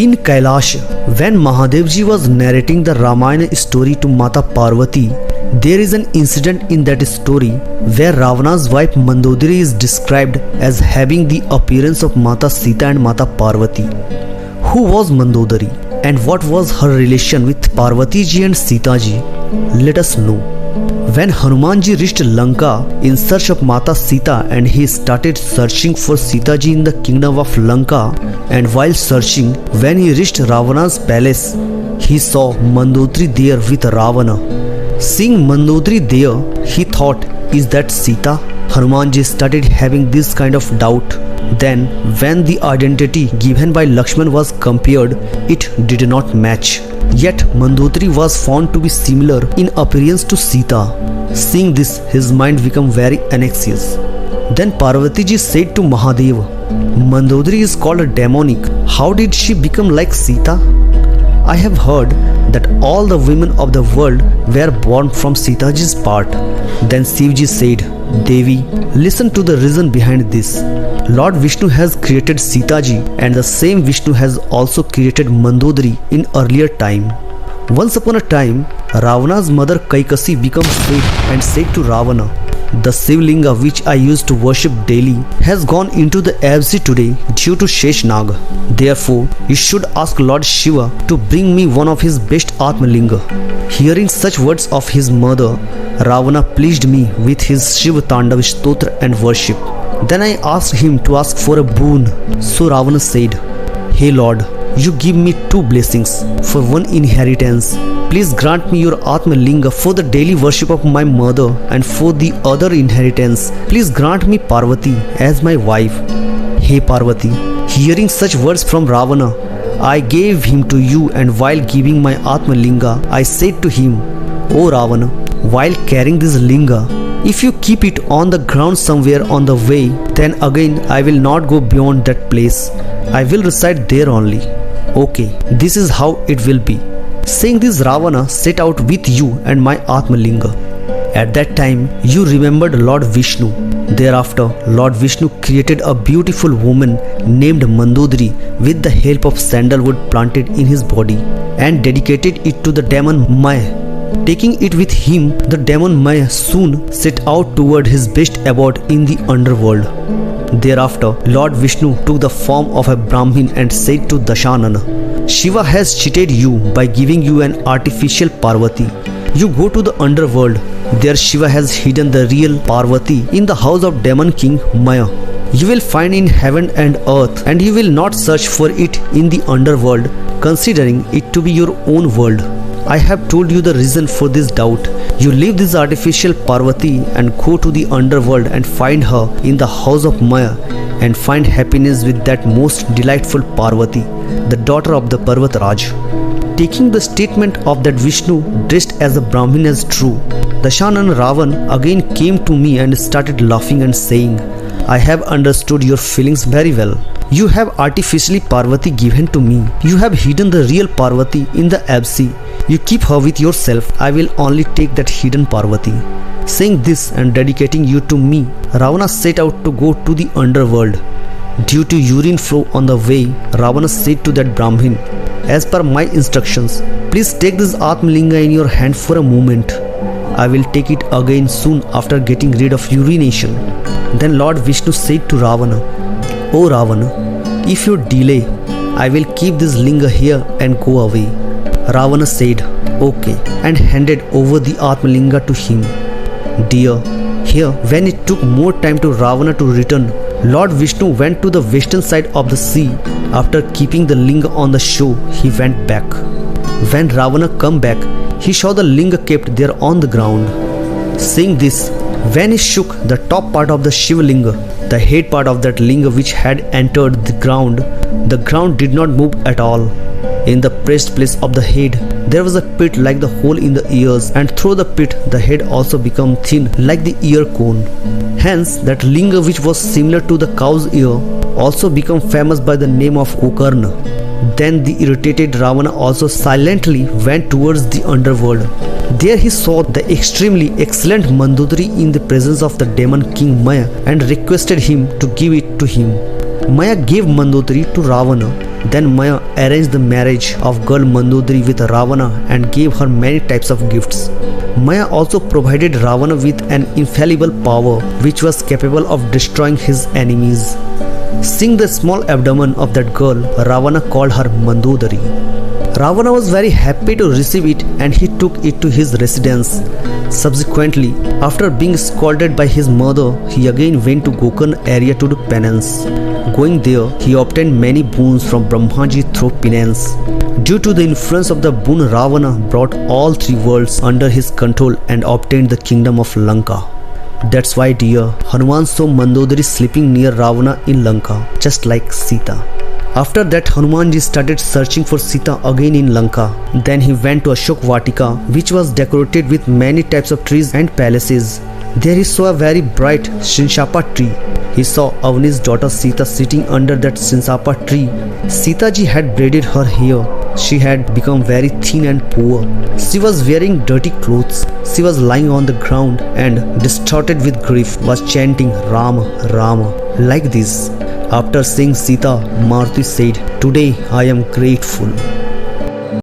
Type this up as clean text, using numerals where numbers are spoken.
In Kailash, when Mahadevji was narrating the Ramayana story to Mata Parvati, there is an incident in that story where Ravana's wife Mandodari is described as having the appearance of Mata Sita and Mata Parvati. Who was Mandodari and what was her relation with Parvati ji and Sita ji? Let us know. When Hanuman ji reached Lanka in search of Mata Sita and he started searching for Sita ji in the kingdom of Lanka, and while searching, when he reached Ravana's palace, he saw Mandodari there with Ravana. Seeing Mandodari there, he thought, is that Sita? Hanuman ji started having this kind of doubt. Then, when the identity given by Lakshman was compared, it did not match. Yet Mandodari was found to be similar in appearance to Sita. Seeing this, his mind became very anxious. Then Parvati ji said to Mahadeva, Mandodari is called demonic. How did she become like Sita? I have heard that all the women of the world were born from Sita ji's part. Then Shivji said, Devi, listen to the reason behind this. Lord Vishnu has created Sita ji, and the same Vishnu has also created Mandodari in earlier time. Once upon a time, Ravana's mother Kaikasi became sick and said to Ravana, the Shivlinga which I used to worship daily has gone into the abyss today due to Sheshnag. Therefore, you should ask Lord Shiva to bring me one of his best Atmalinga. Hearing such words of his mother, Ravana pleased me with his Shiva Tandav Stotra and worship. Then I asked him to ask for a boon. So Ravana said, Hey Lord, you give me two blessings for one inheritance. Please grant me your Atmalinga for the daily worship of my mother, and for the other inheritance, please grant me Parvati as my wife. Hey Parvati, hearing such words from Ravana, I gave him to you, and while giving my Atmalinga, I said to him, O Ravana, while carrying this linga, if you keep it on the ground somewhere on the way, then again I will not go beyond that place. I will reside there only. Okay, this is how it will be. Saying this, Ravana set out with you and my Atmalinga. At that time, you remembered Lord Vishnu. Thereafter, Lord Vishnu created a beautiful woman named Mandodari with the help of sandalwood planted in his body, and dedicated it to the demon Maya. Taking it with him, the demon Maya soon set out toward his best abode in the underworld. Thereafter, Lord Vishnu took the form of a Brahmin and said to Dashanana, Shiva has cheated you by giving you an artificial Parvati. You go to the underworld. There Shiva has hidden the real Parvati in the house of demon king Maya. You will find in heaven and earth, and you will not search for it in the underworld, considering it to be your own world. I have told you the reason for this doubt. You leave this artificial Parvati and go to the underworld and find her in the house of Maya, and find happiness with that most delightful Parvati, the daughter of the Parvatraj. Taking the statement of that Vishnu dressed as a Brahmin as true, Dashanana Ravan again came to me and started laughing and saying, I have understood your feelings very well. You have artificially Parvati given to me. You have hidden the real Parvati in the abyss. You keep her with yourself. I will only take that hidden Parvati. Saying this and dedicating you to me, Ravana set out to go to the underworld. Due to urine flow on the way, Ravana said to that Brahmin, as per my instructions, please take this Atmalinga in your hand for a moment. I will take it again soon after getting rid of urination. Then Lord Vishnu said to Ravana, O Ravana, if you delay, I will keep this linga here and go away. Ravana said, okay, and handed over the Atmalinga to him. Dear, here when it took more time to Ravana to return, Lord Vishnu went to the western side of the sea. After keeping the linga on the shore, he went back. When Ravana came back, he saw the linga kept there on the ground. Saying this, when he shook the top part of the Shiva linga, the head part of that linga which had entered the ground did not move at all. In the pressed place of the head, there was a pit like the hole in the ears, and through the pit the head also became thin like the ear cone. Hence, that linga which was similar to the cow's ear also became famous by the name of Gokarna. Then the irritated Ravana also silently went towards the underworld. There he saw the extremely excellent Mandodari in the presence of the demon king Maya and requested him to give it to him. Maya gave Mandodari to Ravana. Then Maya arranged the marriage of girl Mandodari with Ravana and gave her many types of gifts. Maya also provided Ravana with an infallible power which was capable of destroying his enemies. Seeing the small abdomen of that girl, Ravana called her Mandodari. Ravana was very happy to receive it and he took it to his residence. Subsequently, after being scolded by his mother, he again went to Gokarna area to do penance. Going there, he obtained many boons from Brahmaji through penance. Due to the influence of the boon, Ravana brought all three worlds under his control and obtained the kingdom of Lanka. That's why dear Hanuman saw Mandodari sleeping near Ravana in Lanka, just like Sita. After that, Hanumanji started searching for Sita again in Lanka. Then he went to Ashok Vatika, which was decorated with many types of trees and palaces. There he saw a very bright Shinsapa tree. He saw Avani's daughter Sita sitting under that Shinsapa tree. Sita ji had braided her hair. She had become very thin and poor. She was wearing dirty clothes. She was lying on the ground and, distorted with grief, was chanting Rama, Rama, like this. After seeing Sita, Maruti said, "Today I am grateful."